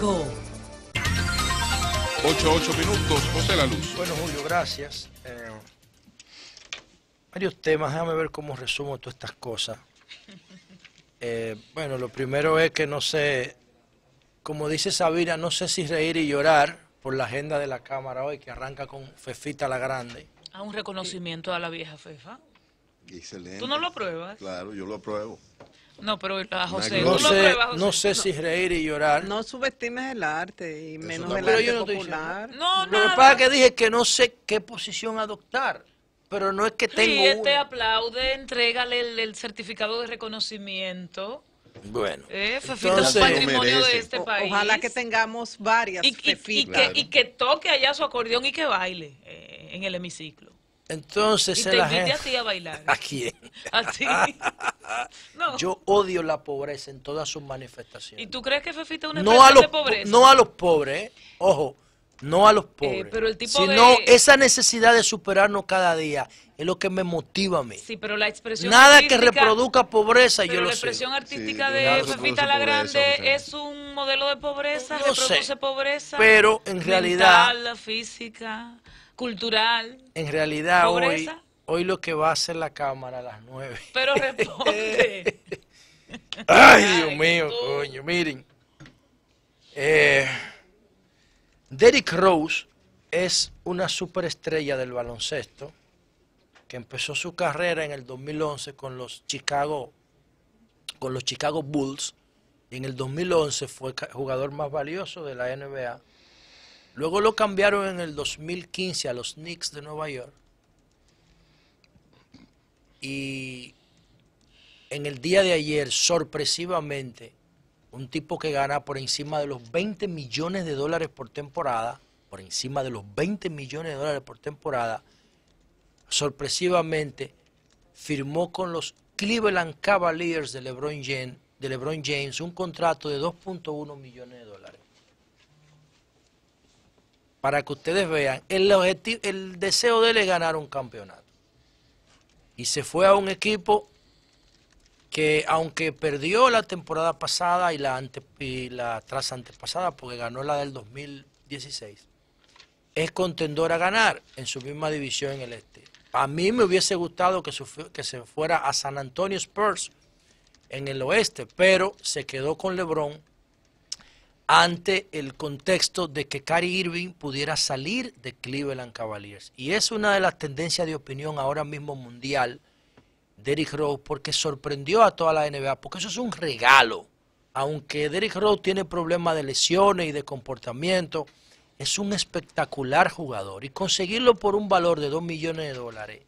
Político. 8 minutos, José La Luz. Bueno, Julio, gracias. Varios temas, déjame ver cómo resumo todas estas cosas. Bueno, lo primero es que no sé, como dice Sabina, no sé si reír y llorar por la agenda de la Cámara hoy, que arranca con Fefita la Grande. A un reconocimiento a la vieja Fefa. Excelente. ¿Tú no lo apruebas? Claro, yo lo apruebo. No, pero a José, No ¿tú lo sé, apruebas, José? no sé si reír y llorar. No subestimes el arte y menos el Pero arte yo no estoy popular. No, Lo que nada. pasa es que dije que no sé qué posición adoptar, pero no es que tengo Sí, te una. aplaude, entrégale el certificado de reconocimiento. Bueno, Fefita es un entonces, patrimonio merece. de este país. Ojalá que tengamos varias Fefitas. y que toque allá su acordeón y que baile en el hemiciclo. entonces Y se te la invite gente... a ti a bailar. ¿A quién? A ti. No. Yo odio la pobreza en todas sus manifestaciones. ¿Y tú crees que Fefita es una No expresión a los, de pobreza? no a los pobres, ojo, no a los pobres, pero el tipo sino de- esa necesidad de superarnos cada día es lo que me motiva a mí. Sí, pero la expresión Nada que artística- reproduzca pobreza, Pero yo la lo sé. expresión artística Sí, de nada Fefita reproduce la pobreza, Grande muchacho. es un modelo de pobreza, Yo reproduce sé, pobreza. pero en realidad- mental, física, cultural. En realidad ¿Pobreza? hoy lo que va a hacer la Cámara a las 9. Pero responde. Ay, Dios Ay, mío, tú. coño, miren. Derrick Rose es una superestrella del baloncesto que empezó su carrera en el 2011 con los Chicago Bulls. Y en el 2011 fue jugador más valioso de la NBA. Luego lo cambiaron en el 2015 a los Knicks de Nueva York. Y en el día de ayer, sorpresivamente, un tipo que gana por encima de los 20 millones de dólares por temporada, por encima de los 20 millones de dólares por temporada, sorpresivamente firmó con los Cleveland Cavaliers de LeBron James un contrato de 2.1 millones de dólares. Para que ustedes vean, el deseo de él es ganar un campeonato. Y se fue a un equipo que, aunque perdió la temporada pasada y la tras antepasada, porque ganó la del 2016, es contendor a ganar en su misma división en el este. A mí me hubiese gustado que se fuera a San Antonio Spurs en el oeste, pero se quedó con LeBron ante el contexto de que Kyrie Irving pudiera salir de Cleveland Cavaliers. Y es una de las tendencias de opinión ahora mismo mundial, Derrick Rose, porque sorprendió a toda la NBA, porque eso es un regalo. Aunque Derrick Rose tiene problemas de lesiones y de comportamiento, es un espectacular jugador. Y conseguirlo por un valor de 2 millones de dólares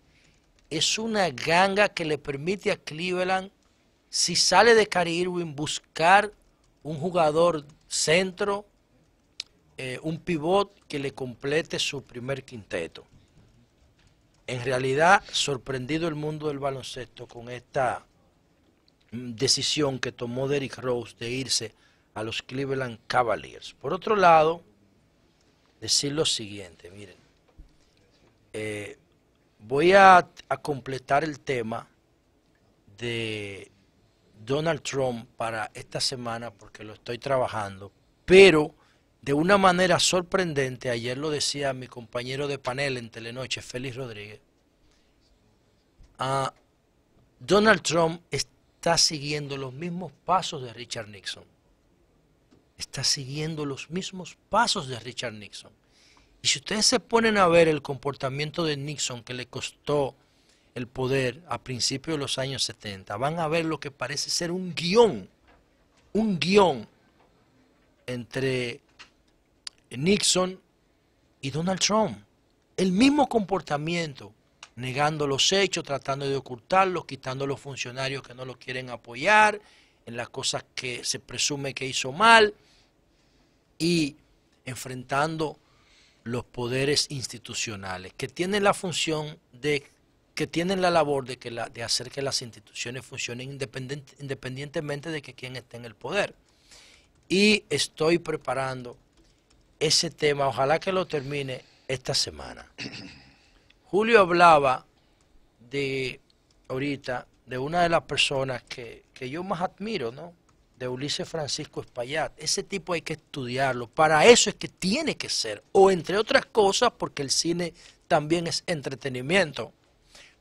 es una ganga que le permite a Cleveland, si sale de Kyrie Irving, buscar un jugador centro, un pivot que le complete su primer quinteto. En realidad, sorprendido el mundo del baloncesto con esta decisión que tomó Derrick Rose de irse a los Cleveland Cavaliers. Por otro lado, decir lo siguiente, miren, voy a completar el tema de Donald Trump para esta semana porque lo estoy trabajando, pero de una manera sorprendente, ayer lo decía mi compañero de panel en Telenoche, Félix Rodríguez, Donald Trump está siguiendo los mismos pasos de Richard Nixon. Está siguiendo los mismos pasos de Richard Nixon. Y si ustedes se ponen a ver el comportamiento de Nixon que le costó el poder a principios de los años 70, van a ver lo que parece ser un guión entre Nixon y Donald Trump. El mismo comportamiento, negando los hechos, tratando de ocultarlos, quitando a los funcionarios que no lo quieren apoyar, en las cosas que se presume que hizo mal, y enfrentando los poderes institucionales, que tienen la función que tienen la labor de hacer que las instituciones funcionen independientemente de que quién esté en el poder. Y estoy preparando ese tema, ojalá que lo termine esta semana. Julio hablaba ahorita de una de las personas que yo más admiro, ¿no? de Ulises Francisco Espaillat. Ese tipo hay que estudiarlo. Para eso es que tiene que ser. O entre otras cosas, porque el cine también es entretenimiento.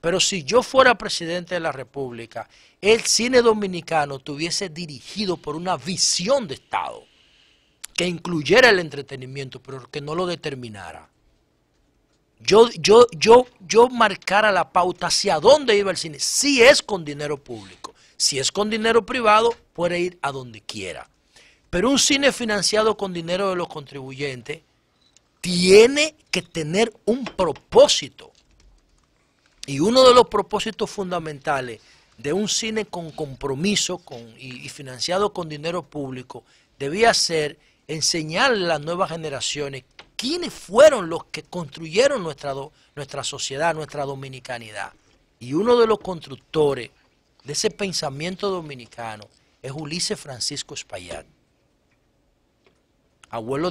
Pero si yo fuera presidente de la República, el cine dominicano estuviese dirigido por una visión de Estado que incluyera el entretenimiento, pero que no lo determinara. Yo marcara la pauta hacia dónde iba el cine, si es con dinero público. Si es con dinero privado, puede ir a donde quiera. Pero un cine financiado con dinero de los contribuyentes tiene que tener un propósito. Y uno de los propósitos fundamentales de un cine con compromiso y financiado con dinero público debía ser enseñarle a las nuevas generaciones quiénes fueron los que construyeron nuestra sociedad, nuestra dominicanidad. Y uno de los constructores de ese pensamiento dominicano es Ulises Francisco Espaillat, abuelo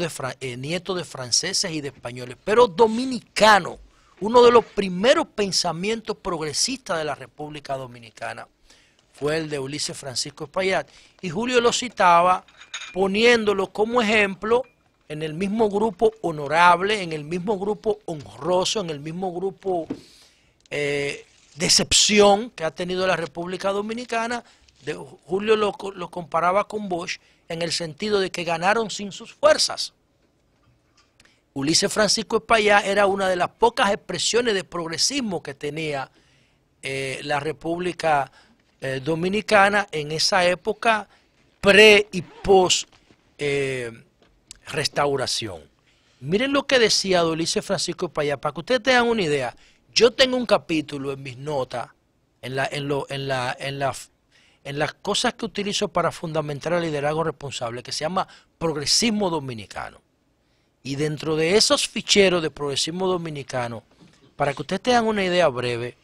nieto de franceses y de españoles, pero dominicano. Uno de los primeros pensamientos progresistas de la República Dominicana fue el de Ulises Francisco Espaillat. Y Julio lo citaba poniéndolo como ejemplo en el mismo grupo honorable, en el mismo grupo honroso, en el mismo grupo de excepción que ha tenido la República Dominicana. Julio lo comparaba con Bosch en el sentido de que ganaron sin sus fuerzas. Ulises Francisco Espaillat era una de las pocas expresiones de progresismo que tenía la República Dominicana en esa época pre y post restauración. Miren lo que decía Ulises Francisco Espaillat, para que ustedes tengan una idea. Yo tengo un capítulo en mis notas, en las cosas que utilizo para fundamentar el liderazgo responsable, que se llama Progresismo Dominicano. Y dentro de esos ficheros de progresismo dominicano, para que ustedes tengan una idea breve,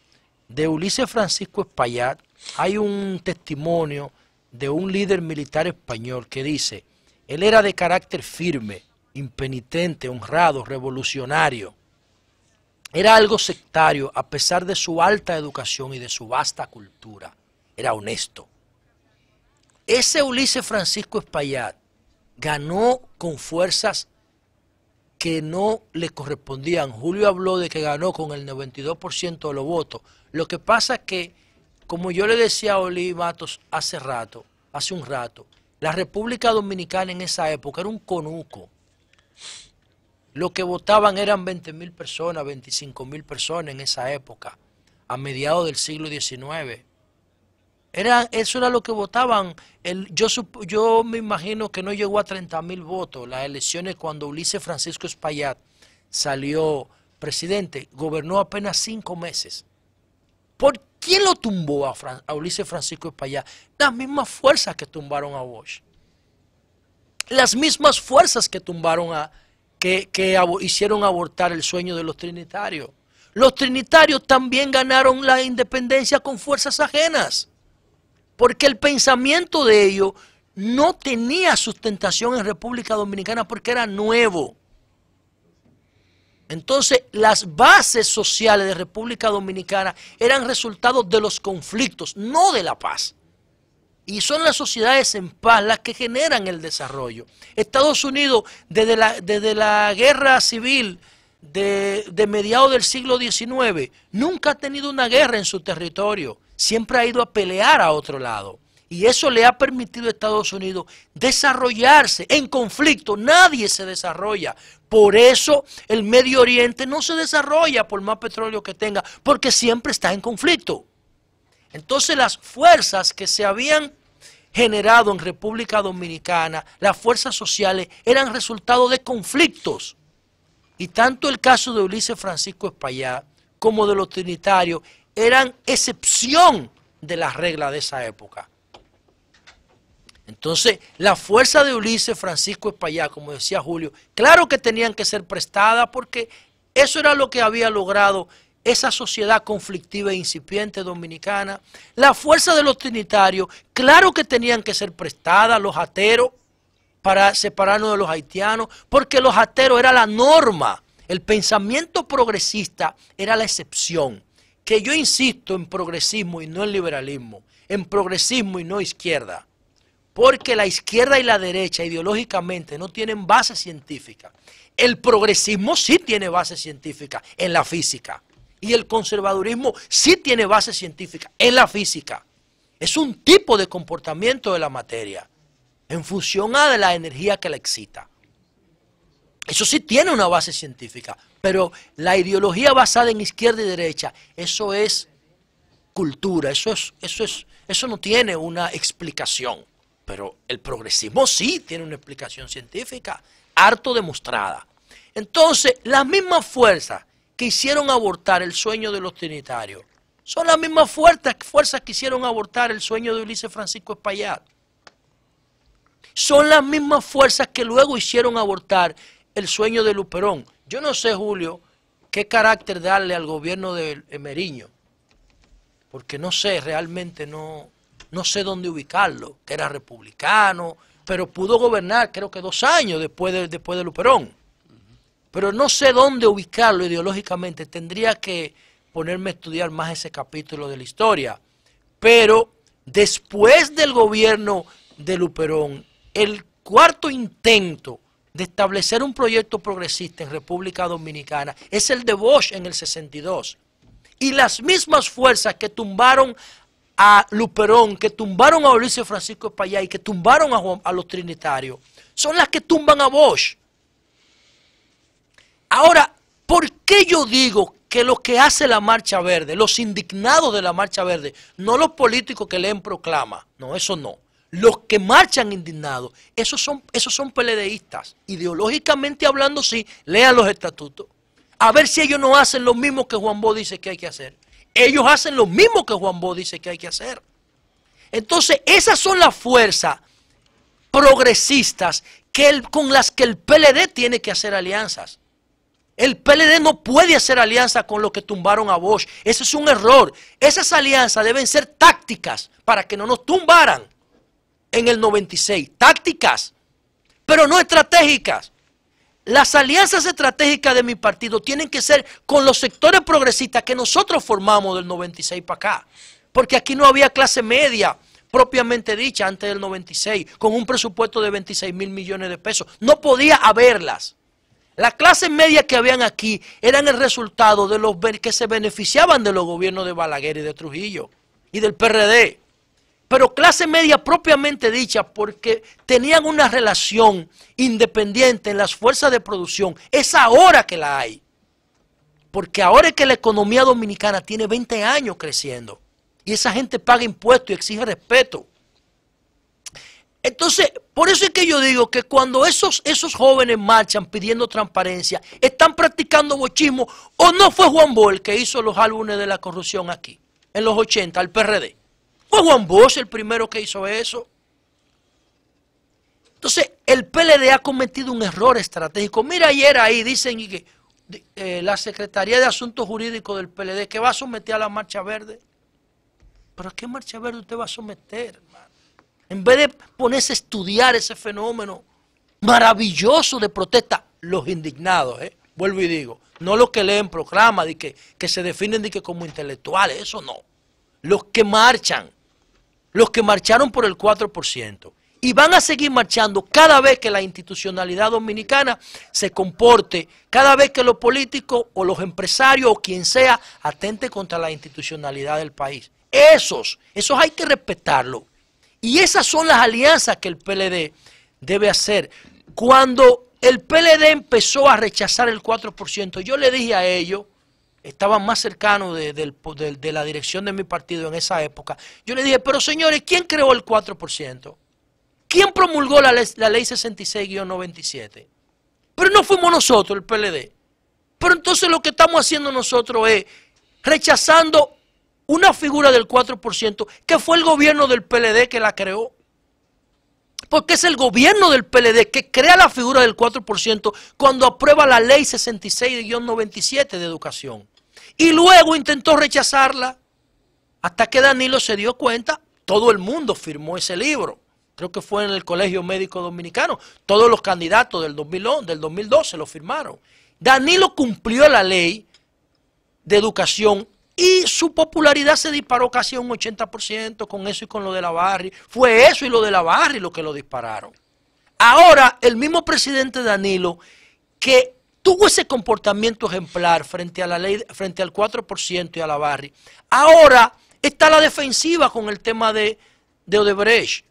de Ulises Francisco Espaillat hay un testimonio de un líder militar español que dice: él era de carácter firme, impenitente, honrado, revolucionario. Era algo sectario a pesar de su alta educación y de su vasta cultura. Era honesto. Ese Ulises Francisco Espaillat ganó con fuerzas que no le correspondían. Julio habló de que ganó con el 92% de los votos. Lo que pasa es que, como yo le decía a Oli Matos hace un rato, la República Dominicana en esa época era un conuco. Lo que votaban eran 20.000 personas, 25.000 personas en esa época, a mediados del siglo XIX. Eso era lo que votaban. Yo me imagino que no llegó a 30.000 votos las elecciones cuando Ulises Francisco Espaillat salió presidente. Gobernó apenas 5 meses. ¿Por quién lo tumbó a Ulises Francisco Espaillat? Las mismas fuerzas que tumbaron a Bosch. Las mismas fuerzas que tumbaron que hicieron abortar el sueño de los trinitarios. Los trinitarios también ganaron la independencia con fuerzas ajenas, porque el pensamiento de ellos no tenía sustentación en República Dominicana porque era nuevo. Entonces, las bases sociales de República Dominicana eran resultado de los conflictos, no de la paz. Y son las sociedades en paz las que generan el desarrollo. Estados Unidos, desde la guerra civil de mediados del siglo XIX, nunca ha tenido una guerra en su territorio. Siempre ha ido a pelear a otro lado. Y eso le ha permitido a Estados Unidos desarrollarse. En conflicto nadie se desarrolla. Por eso el Medio Oriente no se desarrolla por más petróleo que tenga, porque siempre está en conflicto. Entonces las fuerzas que se habían generado en República Dominicana, las fuerzas sociales, eran resultado de conflictos. Y tanto el caso de Ulises Francisco Espaillat como de los trinitarios eran excepción de las reglas de esa época. Entonces, la fuerza de Ulises Francisco Espaillat, como decía Julio, claro que tenían que ser prestadas porque eso era lo que había logrado esa sociedad conflictiva e incipiente dominicana. La fuerza de los trinitarios, claro que tenían que ser prestadas, los ateros, para separarnos de los haitianos, porque los ateros era la norma. El pensamiento progresista era la excepción. Que yo insisto en progresismo y no en liberalismo, en progresismo y no izquierda. porque la izquierda y la derecha ideológicamente no tienen base científica. El progresismo sí tiene base científica en la física y el conservadurismo sí tiene base científica en la física. Es un tipo de comportamiento de la materia en función a de la energía que la excita. Eso sí tiene una base científica, pero la ideología basada en izquierda y derecha, eso es cultura, eso no tiene una explicación. Pero el progresismo sí tiene una explicación científica, harto demostrada. Entonces, las mismas fuerzas que hicieron abortar el sueño de los trinitarios son las mismas fuerzas que hicieron abortar el sueño de Ulises Francisco Espaillat. Son las mismas fuerzas que luego hicieron abortar el sueño de Luperón. Yo no sé, Julio, qué carácter darle al gobierno de Meriño, porque no sé, realmente no sé dónde ubicarlo, que era republicano, pero pudo gobernar creo que 2 años después de Luperón. Pero no sé dónde ubicarlo ideológicamente, tendría que ponerme a estudiar más ese capítulo de la historia. Pero después del gobierno de Luperón, el cuarto intento de establecer un proyecto progresista en República Dominicana es el de Bosch en el 62. Y las mismas fuerzas que tumbaron a Luperón, que tumbaron a Ulises Francisco Espaillat y que tumbaron a los trinitarios, son las que tumban a Bosch. Ahora, ¿por qué yo digo que lo que hace la Marcha Verde, los indignados de la Marcha Verde, no los políticos que leen proclama, no, eso no, los que marchan indignados, esos son PLDistas, ideológicamente hablando sí, lean los estatutos, a ver si ellos no hacen lo mismo que Juan Bosch dice que hay que hacer. Ellos hacen lo mismo que Juan Bosch dice que hay que hacer. Entonces, esas son las fuerzas progresistas con las que el PLD tiene que hacer alianzas. El PLD no puede hacer alianza con los que tumbaron a Bosch. Ese es un error. Esas alianzas deben ser tácticas para que no nos tumbaran en el 96. Tácticas, pero no estratégicas. Las alianzas estratégicas de mi partido tienen que ser con los sectores progresistas que nosotros formamos del 96 para acá. Porque aquí no había clase media propiamente dicha antes del 96, con un presupuesto de 26.000 millones de pesos. No podía haberlas. Las clases medias que habían aquí eran el resultado de los que se beneficiaban de los gobiernos de Balaguer y de Trujillo y del PRD. Pero clase media propiamente dicha porque tenían una relación independiente en las fuerzas de producción. Es ahora que la hay. Porque ahora es que la economía dominicana tiene 20 años creciendo. Y esa gente paga impuestos y exige respeto. Entonces, por eso es que yo digo que cuando esos jóvenes marchan pidiendo transparencia, están practicando bochismo, o no fue Juan Bosch el que hizo los álbumes de la corrupción aquí, en los 80, al PRD. Fue Juan Bosch el primero que hizo eso. Entonces, el PLD ha cometido un error estratégico. Mira, ayer ahí dicen que la Secretaría de Asuntos Jurídicos del PLD que va a someter a la Marcha Verde. ¿Pero a qué Marcha Verde usted va a someter, hermano? En vez de ponerse a estudiar ese fenómeno maravilloso de protesta, los indignados, vuelvo y digo, no los que leen proclama, que se definen como intelectuales, eso no. Los que marchan, los que marcharon por el 4%, y van a seguir marchando cada vez que la institucionalidad dominicana se comporte, cada vez que los políticos o los empresarios o quien sea atente contra la institucionalidad del país. Esos hay que respetarlo. Y esas son las alianzas que el PLD debe hacer. Cuando el PLD empezó a rechazar el 4%, yo le dije a ellos, estaban más cercanos de la dirección de mi partido en esa época, yo le dije, pero señores, ¿quién creó el 4%? ¿Quién promulgó la ley 66-97? Pero no fuimos nosotros, el PLD. Pero entonces lo que estamos haciendo nosotros es rechazando una figura del 4%, que fue el gobierno del PLD que la creó. Porque es el gobierno del PLD que crea la figura del 4% cuando aprueba la ley 66-97 de educación. Y luego intentó rechazarla hasta que Danilo se dio cuenta, todo el mundo firmó ese libro. Creo que fue en el Colegio Médico Dominicano. Todos los candidatos del 2012 lo firmaron. Danilo cumplió la ley de educación Y su popularidad se disparó casi a un 80% con eso y con lo de la Barry. Fue eso y lo de la Barry lo que lo dispararon. Ahora, el mismo presidente Danilo, que tuvo ese comportamiento ejemplar frente a la ley, frente al 4% y a la Barry, ahora está a la defensiva con el tema de Odebrecht.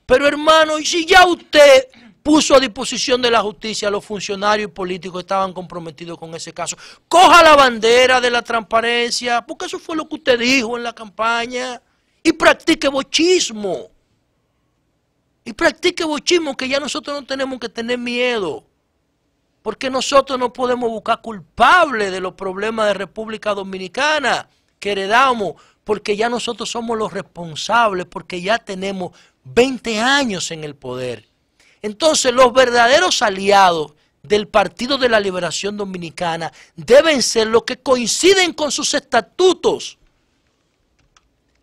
Pero hermano, y si ya usted puso a disposición de la justicia a los funcionarios y políticos que estaban comprometidos con ese caso, coja la bandera de la transparencia, porque eso fue lo que usted dijo en la campaña, y practique bochismo. Y practique bochismo, que ya nosotros no tenemos que tener miedo, porque nosotros no podemos buscar culpables de los problemas de República Dominicana que heredamos, porque ya nosotros somos los responsables, porque ya tenemos 20 años en el poder. Entonces, los verdaderos aliados del Partido de la Liberación Dominicana deben ser los que coinciden con sus estatutos.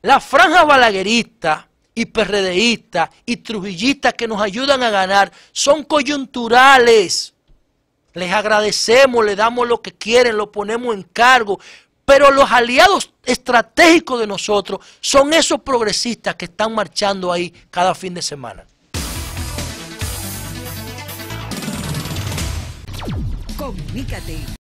La franja balaguerista y PRDista y trujillista que nos ayudan a ganar son coyunturales. Les agradecemos, les damos lo que quieren, lo ponemos en cargo, pero los aliados estratégicos de nosotros son esos progresistas que están marchando ahí cada fin de semana. Comunícate